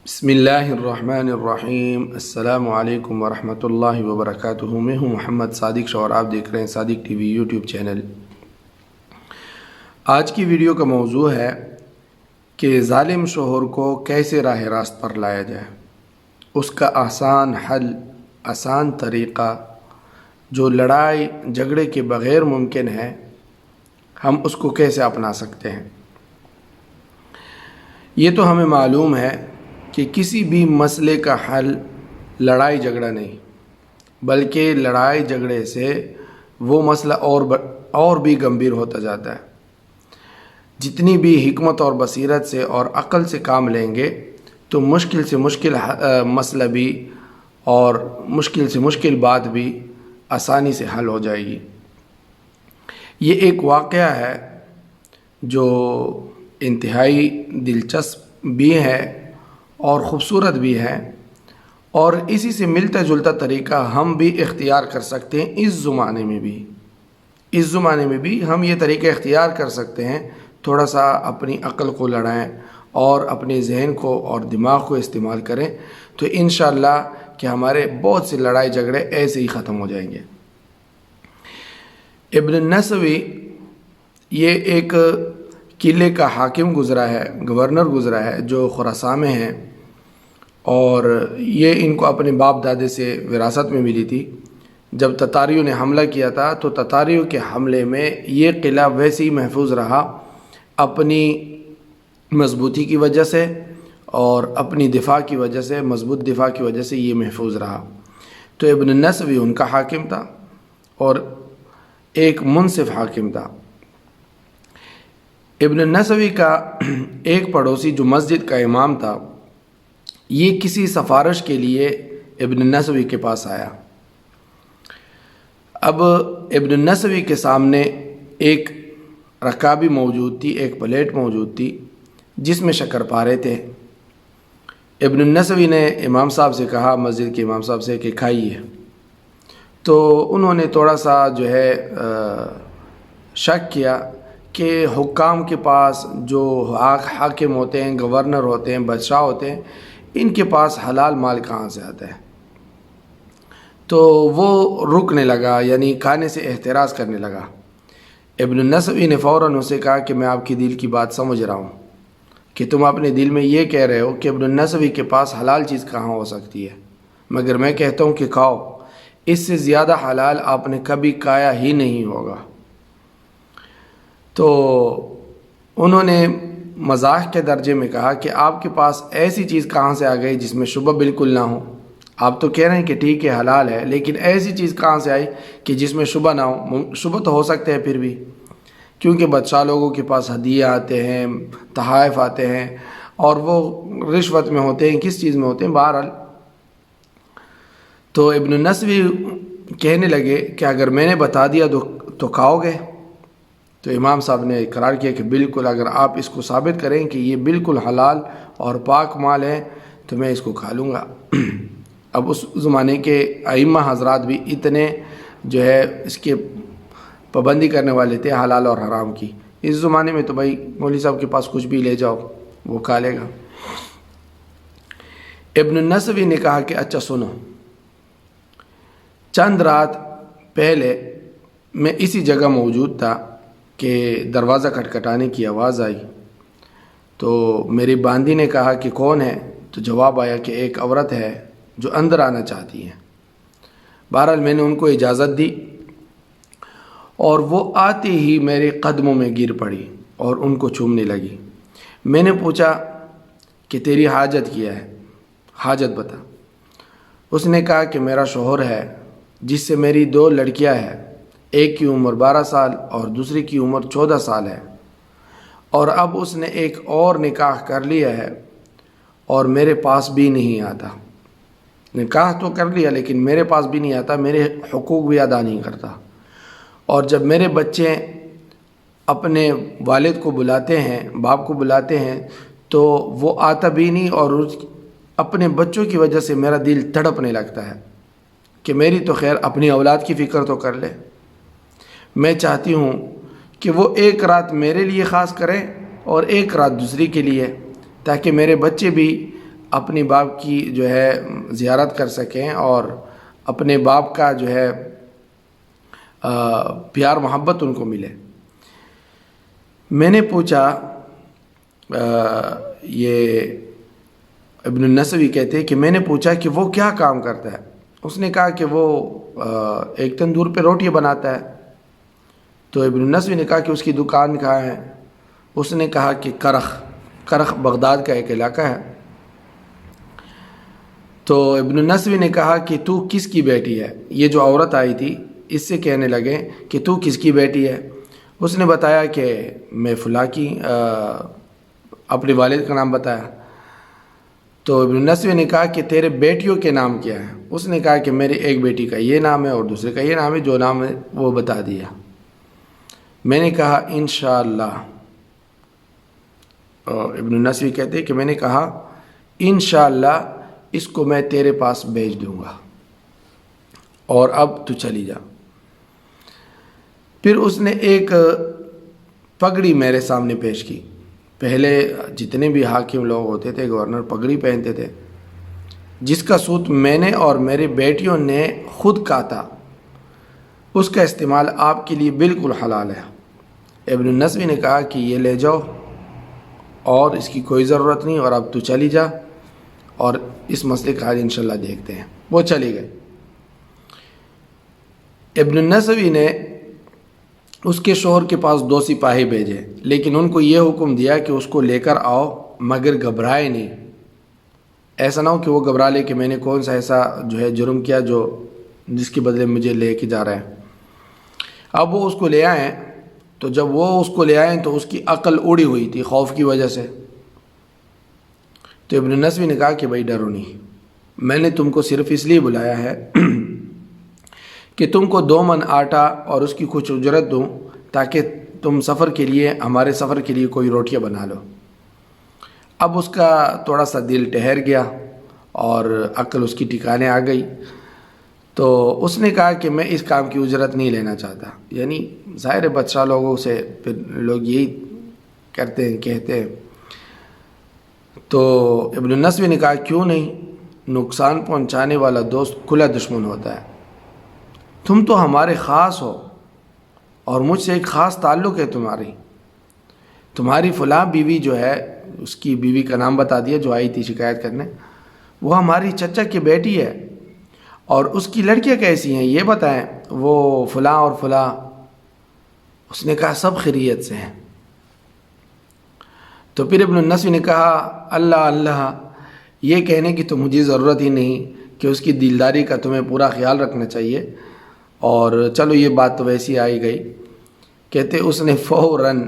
بسم اللہ الرحمن الرحیم۔ السلام علیکم ورحمۃ اللہ وبرکاتہ۔ میں ہوں محمد صادق شاہ اور آپ دیکھ رہے ہیں صادق ٹی وی یوٹیوب چینل۔ آج کی ویڈیو کا موضوع ہے کہ ظالم شوہر کو کیسے راہ راست پر لایا جائے، اس کا آسان حل، آسان طریقہ جو لڑائی جھگڑے کے بغیر ممکن ہے، ہم اس کو کیسے اپنا سکتے ہیں۔ یہ تو ہمیں معلوم ہے کہ کسی بھی مسئلے کا حل لڑائی جھگڑا نہیں، بلکہ لڑائی جھگڑے سے وہ مسئلہ اور بھی گمبھیر ہوتا جاتا ہے۔ جتنی بھی حکمت اور بصیرت سے اور عقل سے کام لیں گے تو مشکل سے مشکل مسئلہ بھی اور مشکل سے مشکل بات بھی آسانی سے حل ہو جائے گی۔ یہ ایک واقعہ ہے جو انتہائی دلچسپ بھی ہے اور خوبصورت بھی ہے، اور اسی سے ملتا جلتا طریقہ ہم بھی اختیار کر سکتے ہیں۔ اس زمانے میں بھی ہم یہ طریقہ اختیار کر سکتے ہیں۔ تھوڑا سا اپنی عقل کو لڑائیں اور اپنے ذہن کو اور دماغ کو استعمال کریں تو انشاءاللہ کہ ہمارے بہت سے لڑائی جھگڑے ایسے ہی ختم ہو جائیں گے۔ ابن النسوی یہ ایک قلعے کا حاکم گزرا ہے، گورنر گزرا ہے جو خراسان میں ہے، اور یہ ان کو اپنے باپ دادے سے وراثت میں ملی تھی۔ جب تتاریوں نے حملہ کیا تھا تو تتاریوں کے حملے میں یہ قلعہ ویسے ہی محفوظ رہا، اپنی مضبوطی کی وجہ سے اور اپنی دفاع کی وجہ سے، مضبوط دفاع کی وجہ سے یہ محفوظ رہا۔ تو ابن النسوی ان کا حاکم تھا اور ایک منصف حاکم تھا۔ ابن النسوی کا ایک پڑوسی جو مسجد کا امام تھا، یہ کسی سفارش کے لیے ابن النسوی کے پاس آیا۔ اب ابن النسوی کے سامنے ایک رکابی موجود تھی، ایک پلیٹ موجود تھی جس میں شکر پارے تھے۔ ابن النسوی نے امام صاحب سے کہا، مسجد کے امام صاحب سے، کہ کھائیے۔ تو انہوں نے تھوڑا سا جو ہے شک کیا کہ حکام کے پاس جو حاکم ہوتے ہیں، گورنر ہوتے ہیں، بادشاہ ہوتے ہیں، ان کے پاس حلال مال کہاں سے آتا ہے۔ تو وہ رکنے لگا، یعنی کھانے سے احتراز کرنے لگا۔ ابن النسوی نے فوراً اسے کہا کہ میں آپ کی دل کی بات سمجھ رہا ہوں کہ تم اپنے دل میں یہ کہہ رہے ہو کہ ابن النسوی کے پاس حلال چیز کہاں ہو سکتی ہے، مگر میں کہتا ہوں کہ کھاؤ، اس سے زیادہ حلال آپ نے کبھی کھایا ہی نہیں ہوگا۔ تو انہوں نے مزاح کے درجے میں کہا کہ آپ کے پاس ایسی چیز کہاں سے آ گئی جس میں شبہ بالکل نہ ہو؟ آپ تو کہہ رہے ہیں کہ ٹھیک ہے حلال ہے، لیکن ایسی چیز کہاں سے آئی کہ جس میں شبہ نہ ہو؟ شبہ تو ہو سکتے ہیں پھر بھی، کیونکہ بادشاہ لوگوں کے پاس ہدیے آتے ہیں، تحائف آتے ہیں، اور وہ رشوت میں ہوتے ہیں، کس چیز میں ہوتے ہیں، بہرحال۔ تو ابن النسوی کہنے لگے کہ اگر میں نے بتا دیا تو کھاؤ گے؟ تو امام صاحب نے اقرار کیا کہ بالکل، اگر آپ اس کو ثابت کریں کہ یہ بالکل حلال اور پاک مال ہے تو میں اس کو کھا لوں گا۔ اب اس زمانے کے ائمہ حضرات بھی اتنے جو ہے اس کے پابندی کرنے والے تھے حلال اور حرام کی۔ اس زمانے میں تو بھائی مولوی صاحب کے پاس کچھ بھی لے جاؤ وہ کھا لے گا۔ ابن النسوی نے کہا کہ اچھا سنو، چند رات پہلے میں اسی جگہ موجود تھا کہ دروازہ کھٹکھٹانے کی آواز آئی۔ تو میری باندی نے کہا کہ کون ہے؟ تو جواب آیا کہ ایک عورت ہے جو اندر آنا چاہتی ہے۔ بہرحال میں نے ان کو اجازت دی اور وہ آتے ہی میرے قدموں میں گر پڑی اور ان کو چومنے لگی۔ میں نے پوچھا کہ تیری حاجت کیا ہے؟ حاجت بتا۔ اس نے کہا کہ میرا شوہر ہے جس سے میری 2 لڑکیاں ہیں، ایک کی عمر 12 سال اور دوسری کی عمر 14 سال ہے، اور اب اس نے ایک اور نکاح کر لیا ہے اور میرے پاس بھی نہیں آتا۔ نکاح تو کر لیا لیکن میرے پاس بھی نہیں آتا، میرے حقوق بھی ادا نہیں کرتا، اور جب میرے بچے اپنے والد کو بلاتے ہیں، باپ کو بلاتے ہیں، تو وہ آتا بھی نہیں، اور اپنے بچوں کی وجہ سے میرا دل تڑپنے لگتا ہے کہ میری تو خیر اپنی اولاد کی فکر تو کر لے۔ میں چاہتی ہوں کہ وہ ایک رات میرے لیے خاص کریں اور ایک رات دوسری کے لیے، تاکہ میرے بچے بھی اپنے باپ کی جو ہے زیارت کر سکیں اور اپنے باپ کا جو ہے پیار محبت ان کو ملے۔ میں نے پوچھا، یہ ابن النسوی کہتے ہیں کہ میں نے پوچھا کہ وہ کیا کام کرتا ہے؟ اس نے کہا کہ وہ ایک تندور پہ روٹی بناتا ہے۔ تو ابن النسوی نے کہا کہ اس کی دکان کہاں ہے؟ اس نے کہا کہ کرخ بغداد کا ایک علاقہ ہے۔ تو ابن النسوی نے کہا کہ تو کس کی بیٹی ہے؟ یہ جو عورت آئی تھی اس سے کہنے لگے کہ تو کس کی بیٹی ہے؟ اس نے بتایا کہ میں فلاں کی، اپنے والد کا نام بتایا۔ تو ابن النسوی نے کہا کہ تیرے بیٹیوں کے نام کیا ہیں؟ اس نے کہا کہ میری ایک بیٹی کا یہ نام ہے اور دوسرے کا یہ نام ہے، جو نام ہے وہ بتا دیا۔ میں نے کہا انشاءاللہ، ابن النسوی کہتے ہیں کہ میں نے کہا انشاءاللہ اس کو میں تیرے پاس بھیج دوں گا، اور اب تو چلی جا۔ پھر اس نے ایک پگڑی میرے سامنے پیش کی۔ پہلے جتنے بھی حاکم لوگ ہوتے تھے، گورنر پگڑی پہنتے تھے، جس کا سوت میں نے اور میری بیٹیوں نے خود کاتا، اس کا استعمال آپ کے لیے بالکل حلال ہے۔ ابن النسوی نے کہا کہ یہ لے جاؤ اور اس کی کوئی ضرورت نہیں، اور اب تو چلی جا، اور اس مسئلے کا حل انشاءاللہ دیکھتے ہیں۔ وہ چلی گئی۔ ابن النسوی نے اس کے شوہر کے پاس 2 سپاہی بھیجے، لیکن ان کو یہ حکم دیا کہ اس کو لے کر آؤ مگر گھبرائے نہیں۔ ایسا نہ ہو کہ وہ گھبرا لے کہ میں نے کون سا ایسا جو ہے جرم کیا جس کے بدلے مجھے لے کے جا رہے ہیں۔ اب وہ اس کو لے آئیں، تو جب وہ اس کو لے آئیں تو اس کی عقل اڑی ہوئی تھی خوف کی وجہ سے۔ تو ابن النسوی نے کہا کہ بھائی ڈرو نہیں، میں نے تم کو صرف اس لیے بلایا ہے کہ تم کو 2 من آٹا اور اس کی کچھ اجرت دوں، تاکہ تم سفر کے لیے، ہمارے سفر کے لیے کوئی روٹیاں بنا لو۔ اب اس کا تھوڑا سا دل ٹھہر گیا اور عقل اس کی ٹھکانے آ گئی۔ تو اس نے کہا کہ میں اس کام کی اجرت نہیں لینا چاہتا۔ یعنی ظاہر بادشاہ لوگوں سے پھر لوگ یہی کہتے ہیں۔ تو ابن النسوی نے کہا کیوں نہیں، نقصان پہنچانے والا دوست کھلا دشمن ہوتا ہے۔ تم تو ہمارے خاص ہو اور مجھ سے ایک خاص تعلق ہے تمہاری فلاں بیوی جو ہے، اس کی بیوی کا نام بتا دیا جو آئی تھی شکایت کرنے، وہ ہماری چچا کی بیٹی ہے، اور اس کی لڑکیاں کیسی ہیں یہ بتائیں، وہ فلاں اور فلاں۔ اس نے کہا سب خیریت سے ہیں۔ تو پھر ابن النسوی نے کہا اللہ، یہ کہنے کی تو مجھے ضرورت ہی نہیں کہ اس کی دلداری کا تمہیں پورا خیال رکھنا چاہیے، اور چلو یہ بات تو ویسی آئی گئی۔ کہتے اس نے فوراً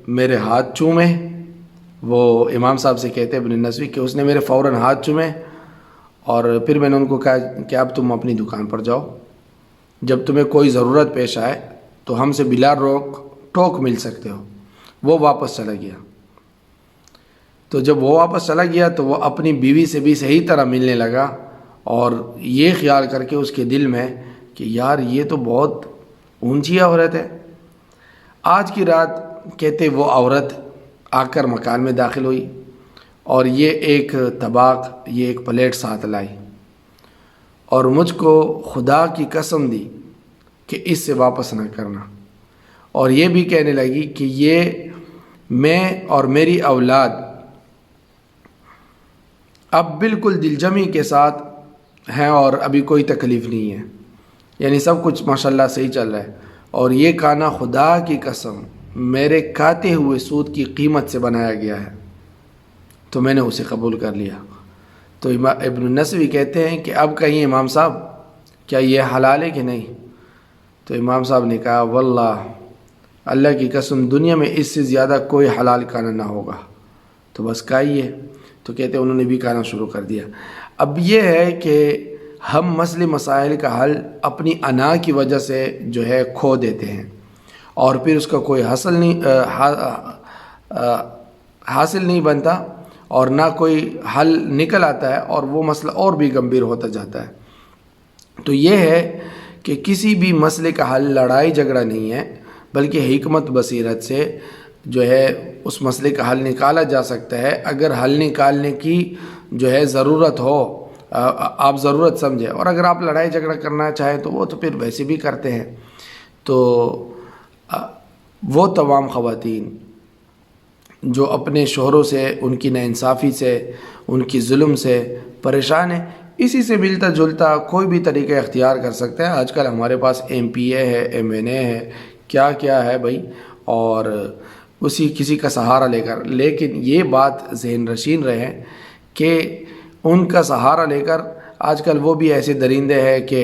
میرے ہاتھ چومے، وہ امام صاحب سے کہتے ابن النسوی کہ اس نے میرے فوراً ہاتھ چومے، اور پھر میں نے ان کو کہا کہ اب تم اپنی دکان پر جاؤ، جب تمہیں کوئی ضرورت پیش آئے تو ہم سے بلا روک ٹوک مل سکتے ہو۔ وہ واپس چلا گیا۔ تو جب وہ واپس چلا گیا تو وہ اپنی بیوی سے بھی صحیح طرح ملنے لگا، اور یہ خیال کر کے اس کے دل میں کہ یار یہ تو بہت اونچی عورت ہے۔ آج کی رات کہتے وہ عورت آ کر مکان میں داخل ہوئی، اور یہ ایک طباق، یہ ایک پلیٹ ساتھ لائی، اور مجھ کو خدا کی قسم دی کہ اس سے واپس نہ کرنا، اور یہ بھی کہنے لگی کہ یہ میں اور میری اولاد اب بالکل دل جمی کے ساتھ ہیں، اور ابھی کوئی تکلیف نہیں ہے، یعنی سب کچھ ماشاءاللہ صحیح چل رہا ہے، اور یہ کھانا خدا کی قسم میرے کھاتے ہوئے سود کی قیمت سے بنایا گیا ہے۔ تو میں نے اسے قبول کر لیا۔ تو ابن النسوی کہتے ہیں کہ اب کہیں امام صاحب کیا یہ حلال ہے کہ نہیں؟ تو امام صاحب نے کہا واللہ، اللہ کی قسم دنیا میں اس سے زیادہ کوئی حلال کھانا نہ ہوگا، تو بس کھائیے۔ تو کہتے ہیں انہوں نے بھی کھانا شروع کر دیا۔ اب یہ ہے کہ ہم مسئلے مسائل کا حل اپنی انا کی وجہ سے جو ہے کھو دیتے ہیں، اور پھر اس کا کوئی حاصل نہیں بنتا، اور نہ کوئی حل نکل آتا ہے، اور وہ مسئلہ اور بھی گمبھیر ہوتا جاتا ہے۔ تو یہ ہے کہ کسی بھی مسئلے کا حل لڑائی جھگڑا نہیں ہے، بلکہ حکمت بصیرت سے جو ہے اس مسئلے کا حل نکالا جا سکتا ہے۔ اگر حل نکالنے کی جو ہے ضرورت ہو آپ ضرورت سمجھیں، اور اگر آپ لڑائی جھگڑا کرنا چاہیں تو وہ تو پھر ویسے بھی کرتے ہیں. تو وہ تمام خواتین جو اپنے شوہروں سے، ان کی ناانصافی سے، ان کی ظلم سے پریشان ہیں، اسی سے ملتا جلتا کوئی بھی طریقہ اختیار کر سکتے ہیں. آج کل ہمارے پاس MPA ہے، MNA ہے، کیا کیا ہے بھائی، اور کسی کا سہارا لے کر. لیکن یہ بات ذہن نشین رہے کہ ان کا سہارا لے کر آج کل وہ بھی ایسے درندے ہیں کہ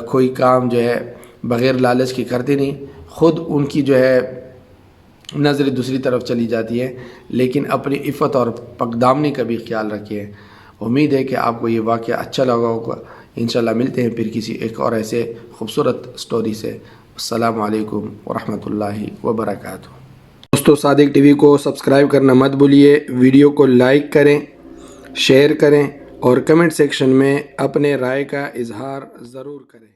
کوئی کام جو ہے بغیر لالچ کی کرتے نہیں، خود ان کی جو ہے نظر دوسری طرف چلی جاتی ہے. لیکن اپنی عفت اور پاکدامنی کا بھی خیال رکھیے. امید ہے کہ آپ کو یہ واقعہ اچھا لگا ہوگا. انشاءاللہ ملتے ہیں پھر کسی ایک اور ایسے خوبصورت سٹوری سے. السلام علیکم ورحمۃ اللہ وبرکاتہ. دوستو، صادق ٹی وی کو سبسکرائب کرنا مت بھولیے. ویڈیو کو لائک کریں، شیئر کریں اور کمنٹ سیکشن میں اپنے رائے کا اظہار ضرور کریں.